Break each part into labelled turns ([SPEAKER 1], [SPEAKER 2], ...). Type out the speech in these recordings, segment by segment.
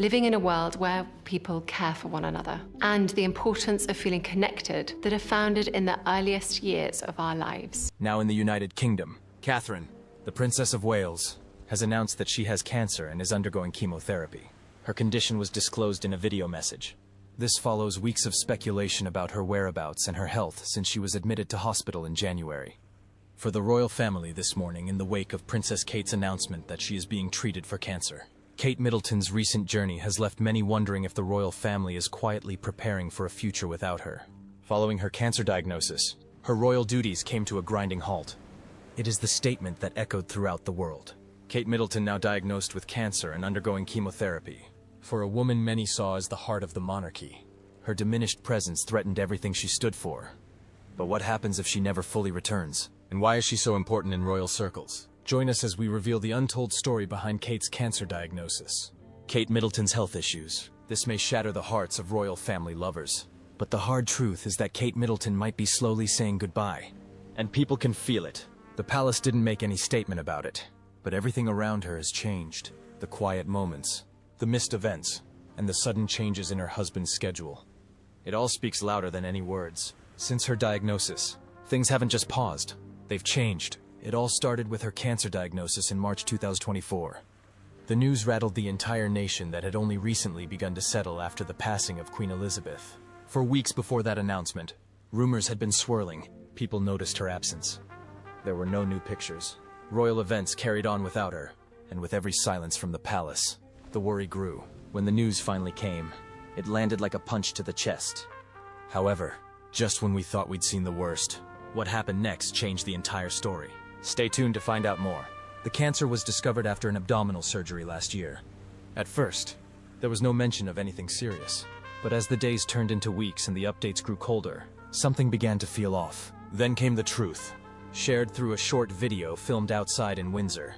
[SPEAKER 1] living in a world where people care for one another, and the importance of feeling connected that are founded in the earliest years of our lives.
[SPEAKER 2] Now in the United Kingdom, Catherine, the Princess of Wales, has announced that she has cancer and is undergoing chemotherapy. Her condition was disclosed in a video message. This follows weeks of speculation about her whereabouts and her health since she was admitted to hospital in January. For the royal family this morning, in the wake of Princess Kate's announcement that she is being treated for cancer, Kate Middleton's recent journey has left many wondering if the royal family is quietly preparing for a future without her. Following her cancer diagnosis, her royal duties came to a grinding halt. It is the statement that echoed throughout the world. Kate Middleton, now diagnosed with cancer and undergoing chemotherapy. For a woman many saw as the heart of the monarchy, her diminished presence threatened everything she stood for. But what happens if she never fully returns? And why is she so important in royal circles? Join us as we reveal the untold story behind Kate's cancer diagnosis. Kate Middleton's health issues. This may shatter the hearts of royal family lovers. But the hard truth is that Kate Middleton might be slowly saying goodbye. And people can feel it. The palace didn't make any statement about it, but everything around her has changed. The quiet moments, the missed events, and the sudden changes in her husband's schedule. It all speaks louder than any words. Since her diagnosis, things haven't just paused. They've changed. It all started with her cancer diagnosis in March 2024. The news rattled the entire nation that had only recently begun to settle after the passing of Queen Elizabeth. For weeks before that announcement, rumors had been swirling. People noticed her absence. There were no new pictures. Royal events carried on without her, and with every silence from the palace, the worry grew. When the news finally came, it landed like a punch to the chest. However, just when we thought we'd seen the worst, what happened next changed the entire story. Stay tuned to find out more. The cancer was discovered after an abdominal surgery last year. At first, there was no mention of anything serious. But as the days turned into weeks and the updates grew colder, something began to feel off. Then came the truth, shared through a short video filmed outside in Windsor.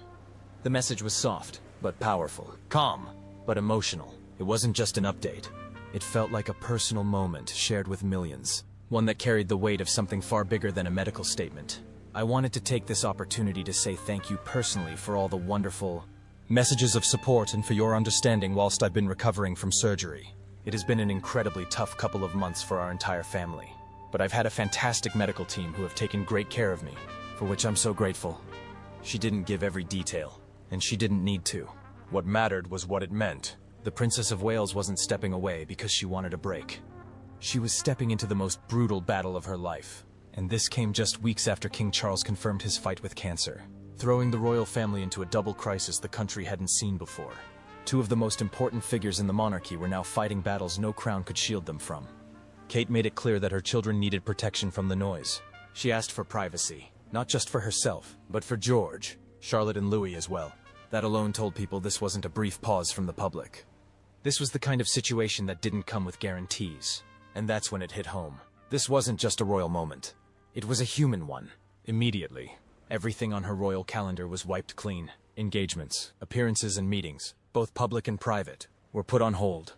[SPEAKER 2] The message was soft, but powerful. Calm, but emotional. It wasn't just an update. It felt like a personal moment shared with millions. One that carried the weight of something far bigger than a medical statement. I wanted to take this opportunity to say thank you personally for all the wonderful messages of support and for your understanding whilst I've been recovering from surgery. It has been an incredibly tough couple of months for our entire family. But I've had a fantastic medical team who have taken great care of me, for which I'm so grateful. She didn't give every detail, and she didn't need to. What mattered was what it meant. The Princess of Wales wasn't stepping away because she wanted a break. She was stepping into the most brutal battle of her life. And this came just weeks after King Charles confirmed his fight with cancer, throwing the royal family into a double crisis the country hadn't seen before. Two of the most important figures in the monarchy were now fighting battles no crown could shield them from. Kate made it clear that her children needed protection from the noise. She asked for privacy, not just for herself, but for George, Charlotte and Louis as well. That alone told people this wasn't a brief pause from the public. This was the kind of situation that didn't come with guarantees. And that's when it hit home. This wasn't just a royal moment. It was a human one. Immediately, everything on her royal calendar was wiped clean. Engagements, appearances and meetings, both public and private, were put on hold.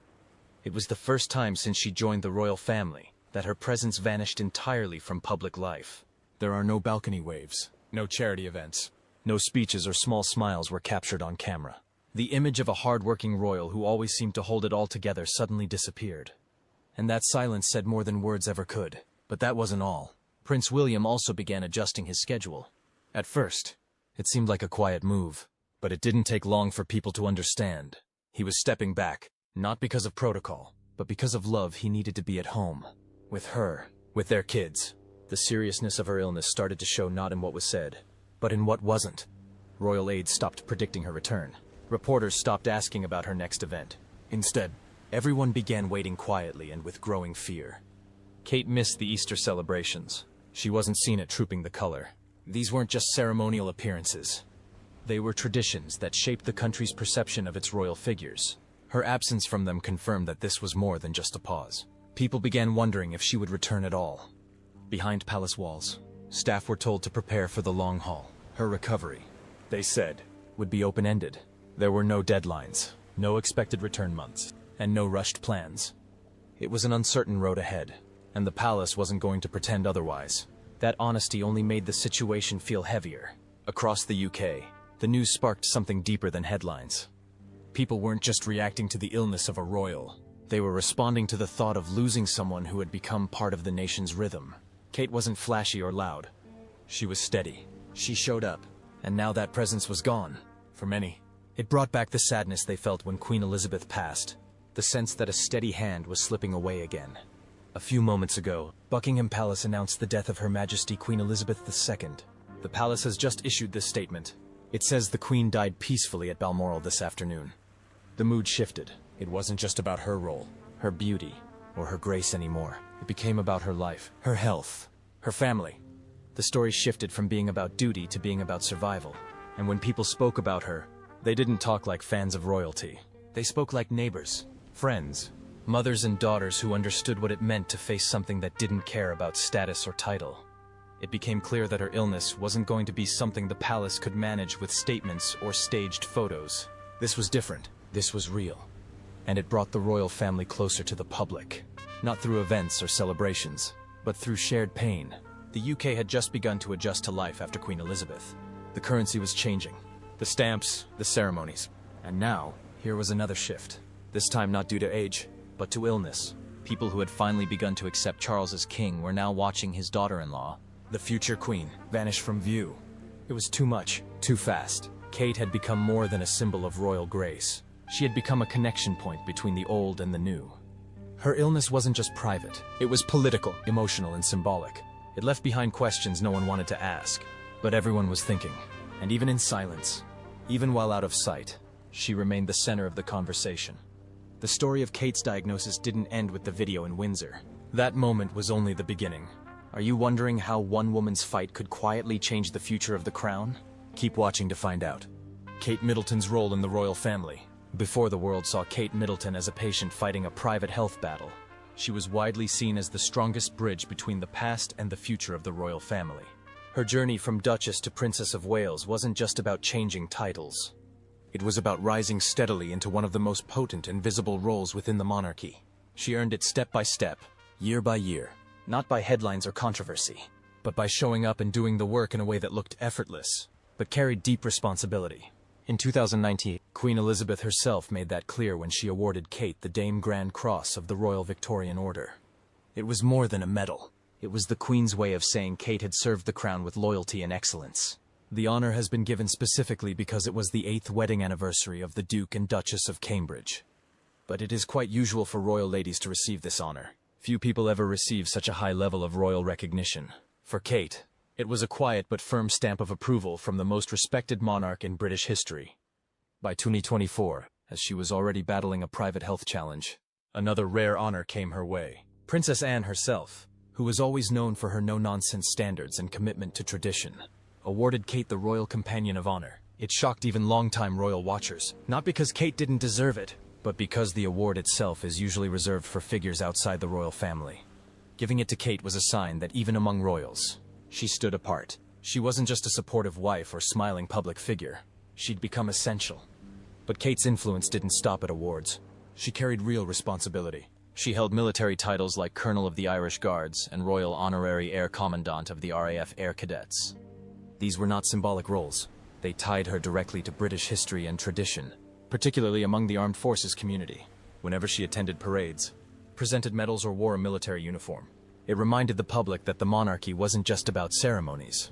[SPEAKER 2] It was the first time since she joined the royal family that her presence vanished entirely from public life. There are no balcony waves, no charity events, no speeches or small smiles were captured on camera. The image of a hard-working royal who always seemed to hold it all together suddenly disappeared. And that silence said more than words ever could. But that wasn't all. Prince William also began adjusting his schedule. At first, it seemed like a quiet move, but it didn't take long for people to understand. He was stepping back, not because of protocol, but because of love. He needed to be at home, with her, with their kids. The seriousness of her illness started to show not in what was said, but in what wasn't. Royal aides stopped predicting her return. Reporters stopped asking about her next event. Instead, everyone began waiting quietly and with growing fear. Kate missed the Easter celebrations. She wasn't seen at Trooping the Color. These weren't just ceremonial appearances. They were traditions that shaped the country's perception of its royal figures. Her absence from them confirmed that this was more than just a pause. People began wondering if she would return at all. Behind palace walls, staff were told to prepare for the long haul. Her recovery, they said, would be open-ended. There were no deadlines, no expected return months, and no rushed plans. It was an uncertain road ahead, and the palace wasn't going to pretend otherwise. That honesty only made the situation feel heavier. Across the UK, the news sparked something deeper than headlines. People weren't just reacting to the illness of a royal. They were responding to the thought of losing someone who had become part of the nation's rhythm. Kate wasn't flashy or loud. She was steady. She showed up, and now that presence was gone. For many, it brought back the sadness they felt when Queen Elizabeth passed, the sense that a steady hand was slipping away again. A few moments ago, Buckingham Palace announced the death of Her Majesty Queen Elizabeth II. The palace has just issued this statement. It says the Queen died peacefully at Balmoral this afternoon. The mood shifted. It wasn't just about her role, her beauty, or her grace anymore. It became about her life, her health, her family. The story shifted from being about duty to being about survival. And when people spoke about her, they didn't talk like fans of royalty. They spoke like neighbors, friends, mothers and daughters who understood what it meant to face something that didn't care about status or title. It became clear that her illness wasn't going to be something the palace could manage with statements or staged photos. This was different. This was real. And it brought the royal family closer to the public. Not through events or celebrations, but through shared pain. The UK had just begun to adjust to life after Queen Elizabeth. The currency was changing. The stamps, the ceremonies. And now, here was another shift. This time not due to age, but to illness. People who had finally begun to accept Charles as king were now watching his daughter-in-law, the future queen, vanish from view. It was too much, too fast. Kate had become more than a symbol of royal grace. She had become a connection point between the old and the new. Her illness wasn't just private. It was political, emotional, and symbolic. It left behind questions no one wanted to ask. But everyone was thinking. And even in silence, even while out of sight, she remained the center of the conversation. The story of Kate's diagnosis didn't end with the video in Windsor. That moment was only the beginning. Are you wondering how one woman's fight could quietly change the future of the crown? Keep watching to find out. Kate Middleton's role in the royal family. Before the world saw Kate Middleton as a patient fighting a private health battle, she was widely seen as the strongest bridge between the past and the future of the royal family. Her journey from Duchess to Princess of Wales wasn't just about changing titles. It was about rising steadily into one of the most potent and visible roles within the monarchy. She earned it step by step, year by year, not by headlines or controversy, but by showing up and doing the work in a way that looked effortless, but carried deep responsibility. In 2019, Queen Elizabeth herself made that clear when she awarded Kate the Dame Grand Cross of the Royal Victorian Order. It was more than a medal. It was the Queen's way of saying Kate had served the crown with loyalty and excellence. The honor has been given specifically because it was the 8th wedding anniversary of the Duke and Duchess of Cambridge. But it is quite usual for royal ladies to receive this honor. Few people ever receive such a high level of royal recognition. For Kate, it was a quiet but firm stamp of approval from the most respected monarch in British history. By 2024, as she was already battling a private health challenge, another rare honor came her way. Princess Anne herself, who was always known for her no-nonsense standards and commitment to tradition, awarded Kate the Royal Companion of Honor. It shocked even longtime royal watchers, not because Kate didn't deserve it, but because the award itself is usually reserved for figures outside the royal family. Giving it to Kate was a sign that even among royals, she stood apart. She wasn't just a supportive wife or smiling public figure. She'd become essential. But Kate's influence didn't stop at awards. She carried real responsibility. She held military titles like Colonel of the Irish Guards and Royal Honorary Air Commandant of the RAF Air Cadets. These were not symbolic roles. They tied her directly to British history and tradition, particularly among the armed forces community. Whenever she attended parades, presented medals or wore a military uniform, it reminded the public that the monarchy wasn't just about ceremonies.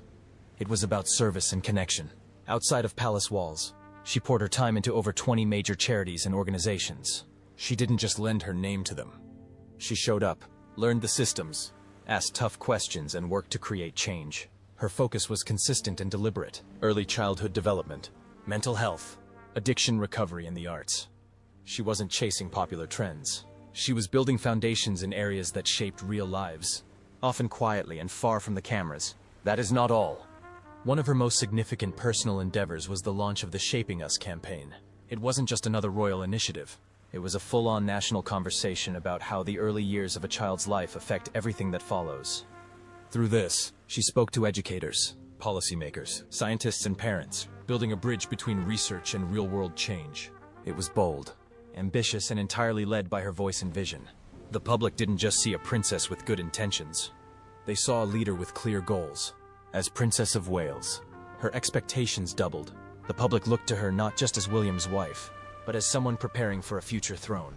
[SPEAKER 2] It was about service and connection. Outside of palace walls, she poured her time into over 20 major charities and organizations. She didn't just lend her name to them. She showed up, learned the systems, asked tough questions, and worked to create change. Her focus was consistent and deliberate. Early childhood development, mental health, addiction recovery, and the arts. She wasn't chasing popular trends. She was building foundations in areas that shaped real lives, often quietly and far from the cameras. That is not all. One of her most significant personal endeavors was the launch of the Shaping Us campaign. It wasn't just another royal initiative. It was a full-on national conversation about how the early years of a child's life affect everything that follows. Through this, she spoke to educators, policymakers, scientists, and parents, building a bridge between research and real-world change. It was bold, ambitious, and entirely led by her voice and vision. The public didn't just see a princess with good intentions. They saw a leader with clear goals. As Princess of Wales, her expectations doubled. The public looked to her not just as William's wife, but as someone preparing for a future throne.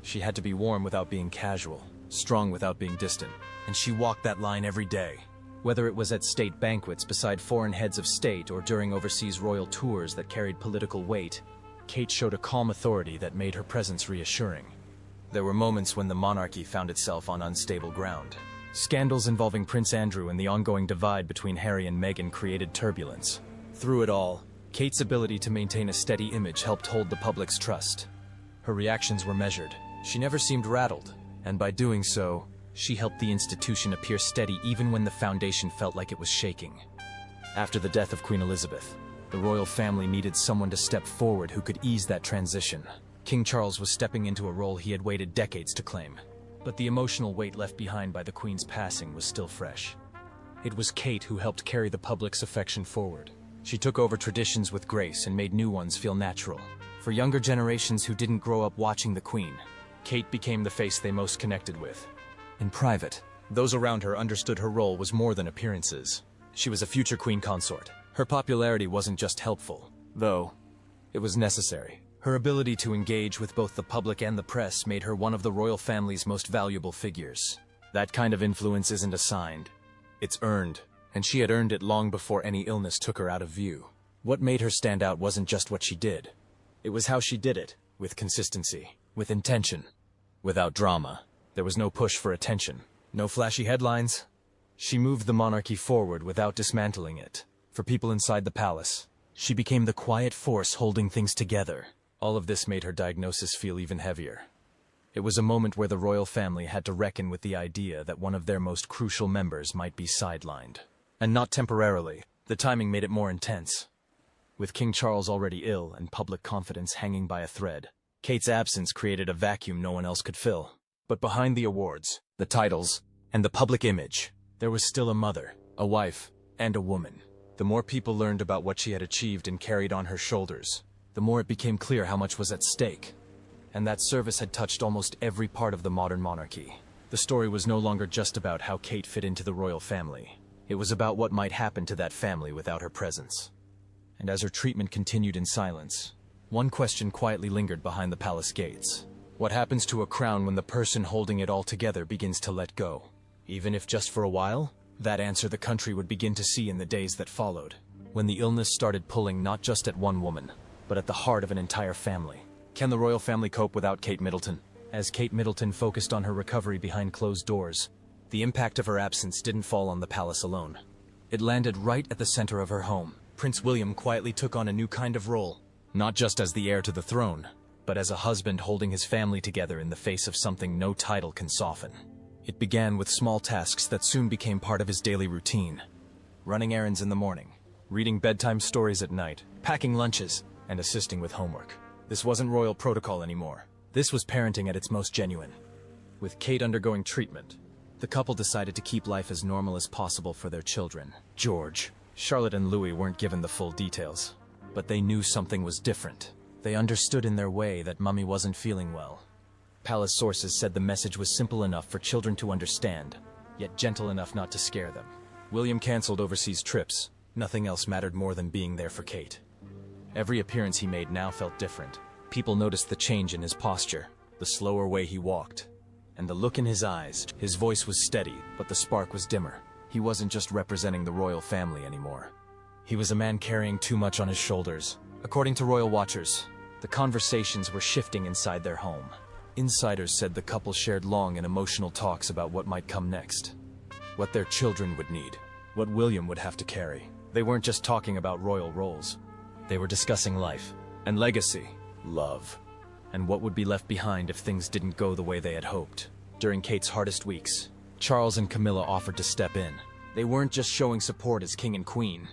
[SPEAKER 2] She had to be warm without being casual, strong without being distant, and she walked that line every day. Whether it was at state banquets beside foreign heads of state or during overseas royal tours that carried political weight, Kate showed a calm authority that made her presence reassuring. There were moments when the monarchy found itself on unstable ground. Scandals involving Prince Andrew and the ongoing divide between Harry and Meghan created turbulence. Through it all, Kate's ability to maintain a steady image helped hold the public's trust. Her reactions were measured. She never seemed rattled, and by doing so, she helped the institution appear steady even when the foundation felt like it was shaking. After the death of Queen Elizabeth, the royal family needed someone to step forward who could ease that transition. King Charles was stepping into a role he had waited decades to claim, but the emotional weight left behind by the Queen's passing was still fresh. It was Kate who helped carry the public's affection forward. She took over traditions with grace and made new ones feel natural. For younger generations who didn't grow up watching the Queen, Kate became the face they most connected with. In private, those around her understood her role was more than appearances. She was a future queen consort. Her popularity wasn't just helpful, though it was necessary. Her ability to engage with both the public and the press made her one of the royal family's most valuable figures. That kind of influence isn't assigned, it's earned, and she had earned it long before any illness took her out of view. What made her stand out wasn't just what she did. It was how she did it, with consistency, with intention, without drama. There was no push for attention, no flashy headlines. She moved the monarchy forward without dismantling it. For people inside the palace, she became the quiet force holding things together. All of this made her diagnosis feel even heavier. It was a moment where the royal family had to reckon with the idea that one of their most crucial members might be sidelined. And not temporarily, the timing made it more intense. With King Charles already ill and public confidence hanging by a thread, Kate's absence created a vacuum no one else could fill. But behind the awards, the titles, and the public image, there was still a mother, a wife, and a woman. The more people learned about what she had achieved and carried on her shoulders, the more it became clear how much was at stake. And that service had touched almost every part of the modern monarchy. The story was no longer just about how Kate fit into the royal family. It was about what might happen to that family without her presence. And as her treatment continued in silence, one question quietly lingered behind the palace gates. What happens to a crown when the person holding it all together begins to let go? Even if just for a while? That answer the country would begin to see in the days that followed, when the illness started pulling not just at one woman, but at the heart of an entire family. Can the royal family cope without Kate Middleton? As Kate Middleton focused on her recovery behind closed doors, the impact of her absence didn't fall on the palace alone. It landed right at the center of her home. Prince William quietly took on a new kind of role, not just as the heir to the throne, but as a husband holding his family together in the face of something no title can soften. It began with small tasks that soon became part of his daily routine. Running errands in the morning, reading bedtime stories at night, packing lunches, and assisting with homework. This wasn't royal protocol anymore. This was parenting at its most genuine. With Kate undergoing treatment, the couple decided to keep life as normal as possible for their children. George, Charlotte, and Louis weren't given the full details, but they knew something was different. They understood in their way that Mummy wasn't feeling well. Palace sources said the message was simple enough for children to understand, yet gentle enough not to scare them. William canceled overseas trips. Nothing else mattered more than being there for Kate. Every appearance he made now felt different. People noticed the change in his posture, the slower way he walked, and the look in his eyes. His voice was steady, but the spark was dimmer. He wasn't just representing the royal family anymore. He was a man carrying too much on his shoulders. According to royal watchers, the conversations were shifting inside their home. Insiders said the couple shared long and emotional talks about what might come next, what their children would need, what William would have to carry. They weren't just talking about royal roles. They were discussing life and legacy, love, and what would be left behind if things didn't go the way they had hoped. During Kate's hardest weeks, Charles and Camilla offered to step in. They weren't just showing support as king and queen.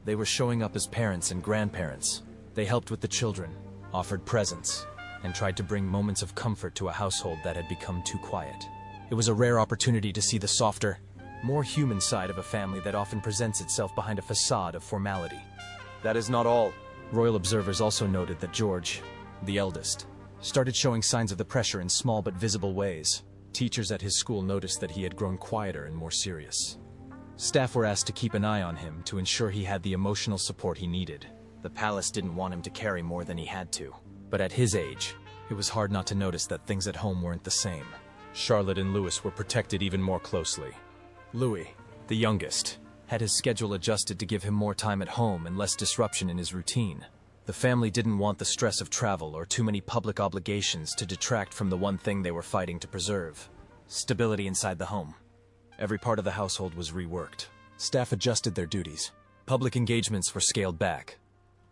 [SPEAKER 2] They were showing up as parents and grandparents. They helped with the children, offered presents, and tried to bring moments of comfort to a household that had become too quiet. It was a rare opportunity to see the softer, more human side of a family that often presents itself behind a facade of formality. That is not all. Royal observers also noted that George, the eldest, started showing signs of the pressure in small but visible ways. Teachers at his school noticed that he had grown quieter and more serious. Staff were asked to keep an eye on him to ensure he had the emotional support he needed. The palace didn't want him to carry more than he had to, But at his age, it was hard not to notice that things at home weren't the same. Charlotte and Louis were protected even more closely. Louis, the youngest, had his schedule adjusted to give him more time at home and less disruption in his routine. The family didn't want the stress of travel or too many public obligations to detract from the one thing they were fighting to preserve: stability inside the home. Every part of the household was reworked. Staff adjusted their duties. Public engagements were scaled back.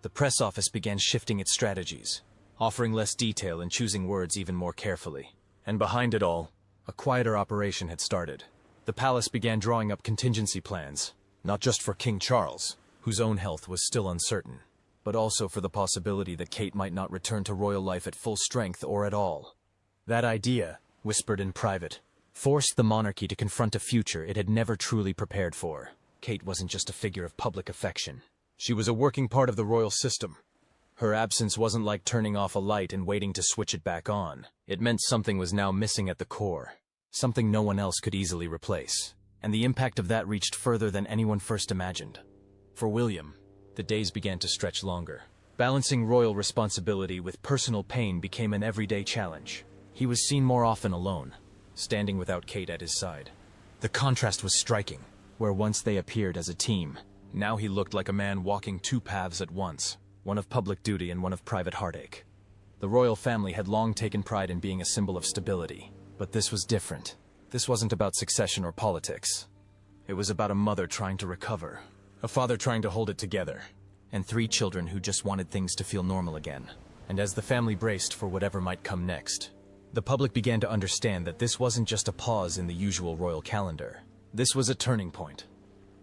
[SPEAKER 2] The press office began shifting its strategies, offering less detail and choosing words even more carefully. And behind it all, a quieter operation had started. The palace began drawing up contingency plans, not just for King Charles, whose own health was still uncertain, but also for the possibility that Kate might not return to royal life at full strength or at all. That idea, whispered in private, forced the monarchy to confront a future it had never truly prepared for. Kate wasn't just a figure of public affection. She was a working part of the royal system. Her absence wasn't like turning off a light and waiting to switch it back on. It meant something was now missing at the core, something no one else could easily replace. And the impact of that reached further than anyone first imagined. For William, the days began to stretch longer. Balancing royal responsibility with personal pain became an everyday challenge. He was seen more often alone, standing without Kate at his side. The contrast was striking. Where once they appeared as a team, now he looked like a man walking two paths at once, one of public duty and one of private heartache. The royal family had long taken pride in being a symbol of stability, but this was different. This wasn't about succession or politics. It was about a mother trying to recover, a father trying to hold it together, and 3 children who just wanted things to feel normal again. And as the family braced for whatever might come next, the public began to understand that this wasn't just a pause in the usual royal calendar. This was a turning point.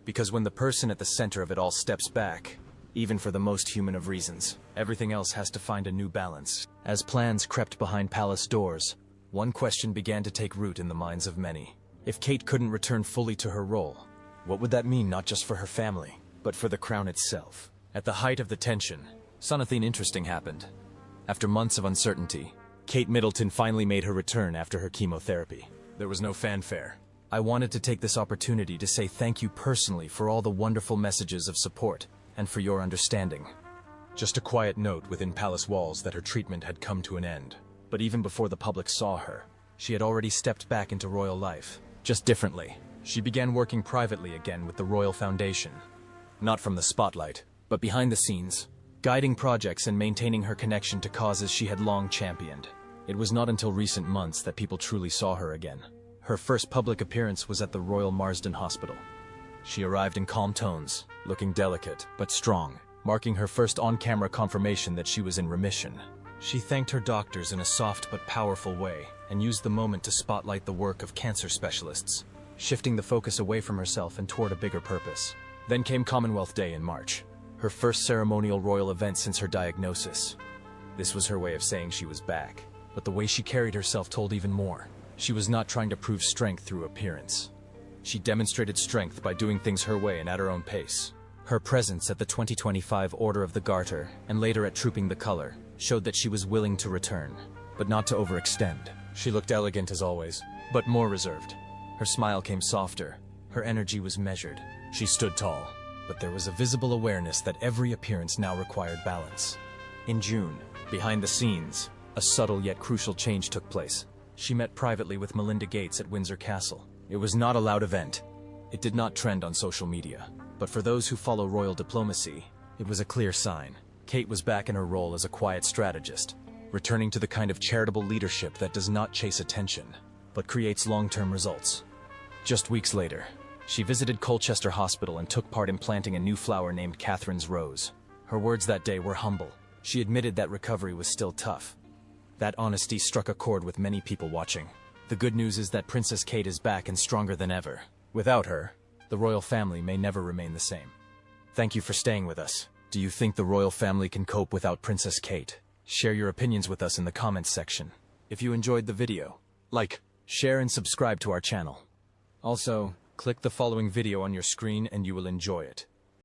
[SPEAKER 2] Because when the person at the center of it all steps back, even for the most human of reasons, everything else has to find a new balance. As plans crept behind palace doors, one question began to take root in the minds of many. If Kate couldn't return fully to her role, what would that mean not just for her family, but for the crown itself? At the height of the tension, something interesting happened. After months of uncertainty, Kate Middleton finally made her return after her chemotherapy. There was no fanfare. I wanted to take this opportunity to say thank you personally for all the wonderful messages of support and for your understanding. Just a quiet note within palace walls that her treatment had come to an end. But even before the public saw her, she had already stepped back into royal life, just differently. She began working privately again with the Royal Foundation. Not from the spotlight, but behind the scenes, guiding projects and maintaining her connection to causes she had long championed. It was not until recent months that people truly saw her again. Her first public appearance was at the Royal Marsden Hospital. She arrived in calm tones, looking delicate but strong, marking her first on-camera confirmation that she was in remission. She thanked her doctors in a soft but powerful way and used the moment to spotlight the work of cancer specialists, shifting the focus away from herself and toward a bigger purpose. Then came Commonwealth Day in March, her first ceremonial royal event since her diagnosis. This was her way of saying she was back, but the way she carried herself told even more. She was not trying to prove strength through appearance. She demonstrated strength by doing things her way and at her own pace. Her presence at the 2025 Order of the Garter, and later at Trooping the Color, showed that she was willing to return, but not to overextend. She looked elegant as always, but more reserved. Her smile came softer. Her energy was measured. She stood tall, but there was a visible awareness that every appearance now required balance. In June, behind the scenes, a subtle yet crucial change took place. She met privately with Melinda Gates at Windsor Castle. It was not a loud event. It did not trend on social media. But for those who follow royal diplomacy, it was a clear sign. Kate was back in her role as a quiet strategist, returning to the kind of charitable leadership that does not chase attention, but creates long-term results. Just weeks later, she visited Colchester Hospital and took part in planting a new flower named Catherine's Rose. Her words that day were humble. She admitted that recovery was still tough. That honesty struck a chord with many people watching. The good news is that Princess Kate is back and stronger than ever. Without her, the royal family may never remain the same. Thank you for staying with us. Do you think the royal family can cope without Princess Kate? Share your opinions with us in the comments section. If you enjoyed the video, like, share and subscribe to our channel. Also, click the following video on your screen and you will enjoy it.